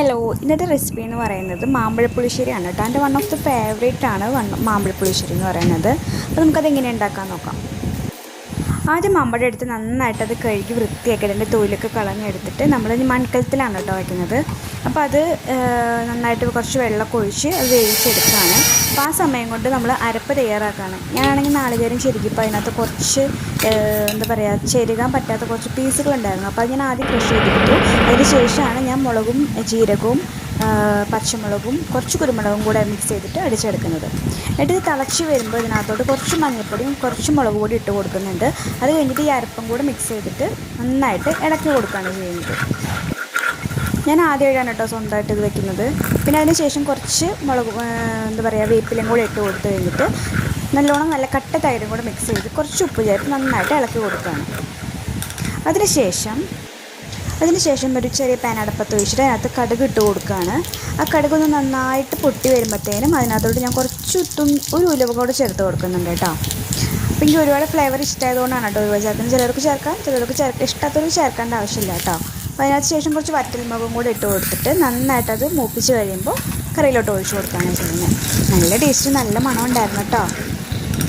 Hello, ഇന്നത്തെ recipe എന്ന് പറയുന്നത് മാമ്പഴപ്പുളിശ്ശേരിയാണ് കേട്ടോ. എൻ്റെ വൺ ഓഫ് ദി ഫേവറേറ്റ് ആണ് മാമ്പഴപ്പുളിശ്ശേരി എന്ന് പറയുന്നത്. അപ്പോൾ നമുക്കത് എങ്ങനെ ഉണ്ടാക്കാൻ നോക്കാം. ആദ്യം മാമ്പഴം എടുത്ത് നന്നായിട്ട് അത് കഴുകി വൃത്തിയാക്കി അതിൻ്റെ തൊലിയൊക്കെ കളഞ്ഞെടുത്തിട്ട് നമ്മൾ മൺകലത്തിലാണ് കേട്ടോ വയ്ക്കുന്നത്. അപ്പോൾ അത് നന്നായിട്ട് കുറച്ച് വെള്ളമൊക്കെ ഒഴിച്ച് അത് വേവിച്ചെടുക്കുകയാണ്. അപ്പോൾ ആ സമയം കൊണ്ട് നമ്മൾ അരപ്പ് തയ്യാറാക്കുകയാണ്. ഞാനാണെങ്കിൽ നാളികേരം ചെരുകിപ്പോൾ അതിനകത്ത് കുറച്ച് എന്താ പറയുക, ചെരുകാൻ പറ്റാത്ത കുറച്ച് പീസുകളുണ്ടായിരുന്നു. അപ്പോൾ അത് ഞാൻ ആദ്യം ക്രഷ് ചെയ്തെടുത്തു. അതിന് ശേഷമാണ് ഞാൻ മുളകും ജീരകവും പച്ചമുളകും കുറച്ച് കുരുമുളകും കൂടെ മിക്സ് ചെയ്തിട്ട് അടിച്ചെടുക്കുന്നത്. എന്നിട്ട് ഇത് തിളച്ച് വരുമ്പോൾ ഇതിനകത്തോട്ട് കുറച്ച് മഞ്ഞൾപ്പൊടിയും കുറച്ച് മുളക് പൊടി ഇട്ട് കൊടുക്കുന്നുണ്ട്. അത് കഴിഞ്ഞിട്ട് ഈ അരപ്പും കൂടെ മിക്സ് ചെയ്തിട്ട് നന്നായിട്ട് ഇളക്കി കൊടുക്കുകയാണ് ചെയ്യുന്നത്. ഞാൻ ആദ്യമായിട്ടാണ് കേട്ടോ സ്വന്തമായിട്ട് ഇത് വെക്കുന്നത്. പിന്നെ അതിന് ശേഷം കുറച്ച് എന്താ പറയുക, വേപ്പിലയും കൂടെ ഇട്ട് കൊടുത്ത് കഴിഞ്ഞിട്ട് നല്ലോണം നല്ല കട്ട തൈരും കൂടെ മിക്സ് ചെയ്ത് കുറച്ച് ഉപ്പ് ചേർത്ത് നന്നായിട്ട് ഇളക്കി കൊടുക്കുകയാണ്. അതിനുശേഷം ഒരു ചെറിയ പാൻ അടുപ്പത്ത് വെച്ചിട്ട് അതിനകത്ത് കടുക് ഇട്ട് കൊടുക്കുകയാണ്. ആ കടുകൊന്ന് നന്നായിട്ട് പൊട്ടി വരുമ്പോഴത്തേനും അതിനകത്തോട്ട് ഞാൻ കുറച്ച് ഒരു ഉലുവ കൂടെ ചേർത്ത് കൊടുക്കുന്നുണ്ട് കേട്ടോ. അപ്പോൾ എനിക്ക് ഒരുപാട് ഫ്ലേവർ ഇഷ്ടമായതുകൊണ്ടാണ് കേട്ടോ ഉലുവ ചേർക്കുന്നത്. ചിലർക്ക് ചേർക്കാം, ചിലർക്ക് ഇഷ്ടമാത്തവർക്ക് ചേർക്കേണ്ട ആവശ്യമില്ല കേട്ടോ. അപ്പോൾ അതിനകത്ത് ശേഷം കുറച്ച് വറ്റൽമുളകും കൂടെ ഇട്ട് കൊടുത്തിട്ട് നന്നായിട്ടത് മൂപ്പിച്ച് കഴിയുമ്പോൾ കറിയിലോട്ട് ഒഴിച്ച് കൊടുക്കുകയാണ് ചെയ്യുന്നത്. നല്ല ടേസ്റ്റ്, നല്ല മണം ഉണ്ടായിരുന്നു കേട്ടോ.